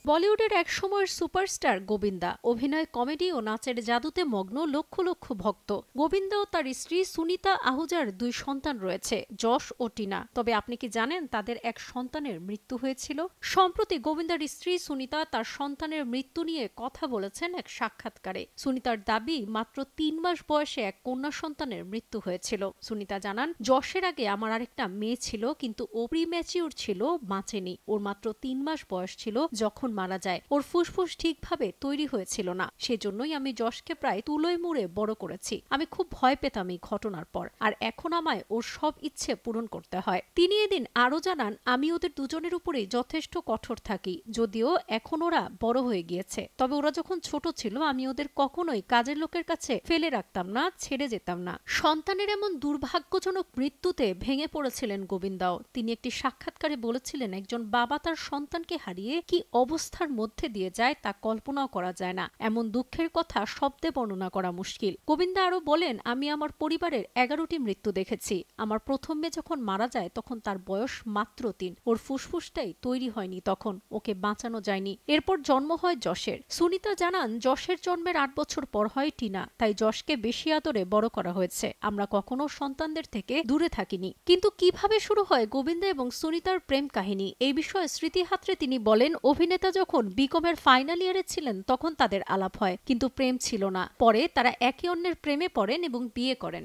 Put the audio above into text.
বলিউডের এক সময়ের সুপারস্টার গোবিন্দা অভিনয়, কমেডি ও নাচের জাদুতে মগ্ন লক্ষ লক্ষ ভক্ত। গোবিন্দা ও তার স্ত্রী সুনিতা আহুজার দুই সন্তান রয়েছে, যশ ও টিনা। তবে আপনি কি জানেন তাদের এক সন্তানের মৃত্যু হয়েছিল? সম্প্রতি গোবিন্দার স্ত্রী সুনিতা তার সন্তানের মৃত্যু নিয়ে কথা বলেছেন এক সাক্ষাৎকারে। সুনিতার দাবি, মাত্র 3 মাস বয়সে এক কন্যা সন্তানের মৃত্যু হয়েছিল। সুনিতা জানান, যশের আগে আমার আরেকটা মেয়ে ছিল, কিন্তু ও প্রিম্যাচিউর ছিল, বাঁচেনি। ওর মাত্র 3 মাস বয়স ছিল যখন মারা যায়। ওর ফুসফুস ঠিকভাবে তৈরি হয়েছিল না, সেজন্যই আমি যশকে প্রায় তুলোয় মুড়ে বড় করেছি। আমি খুব ভয় পেতাম এই ঘটনার পর, আর এখন আমায় ওর সব ইচ্ছে পূরণ করতে হয়। তিনি এদিন আরো জানান, আমি ওদের দুজনের উপরেই যথেষ্ট কঠোর থাকি, যদিও এখন ওরা বড় হয়ে গিয়েছে। তবে ওরা যখন ছোট ছিল আমি ওদের কখনোই কাজের লোকের কাছে ফেলে রাখতাম না, ছেড়ে যেতাম না। সন্তানের এমন দুর্ভাগ্যজনক মৃত্যুতে ভেঙে পড়েছিলেন গোবিন্দাও। তিনি একটি সাক্ষাৎকারে বলেছিলেন, একজন বাবা তার সন্তানকে হারিয়ে কি অবস্থার মধ্যে দিয়ে যায় তা কল্পনাও করা যায় না। এমন দুঃখের কথা শব্দে বর্ণনা করা মুশকিল। গোবিন্দা আরো বলেন, আমি আমার পরিবারের 11টি মৃত্যু দেখেছি। আমার প্রথম মেয়ে যখন মারা যায় তখন তার বয়স মাত্র 3। ওর ফুসফুসটাই তৈরি হয়নি, তখন ওকে বাঁচানো যায়নি। এরপর জন্ম হয় যশের। সুনিতা জানান, যশের জন্মের 8 বছর পর হয় টিনা, তাই যশকে বেশি আদরে বড় করা হয়েছে। আমরা কখনো সন্তানদের থেকে দূরে থাকিনি। কিন্তু কিভাবে শুরু হয় গোবিন্দা এবং সুনিতার প্রেম কাহিনী, এই বিষয়ে স্মৃতিহাত্রে তিনি বলেন, অভিনেতা যখন বিকমের ফাইনাল ইয়ারে ছিলেন তখন তাদের আলাপ হয়, কিন্তু প্রেম ছিল না। পরে তারা একে অন্যের প্রেমে পড়েন এবং বিয়ে করেন।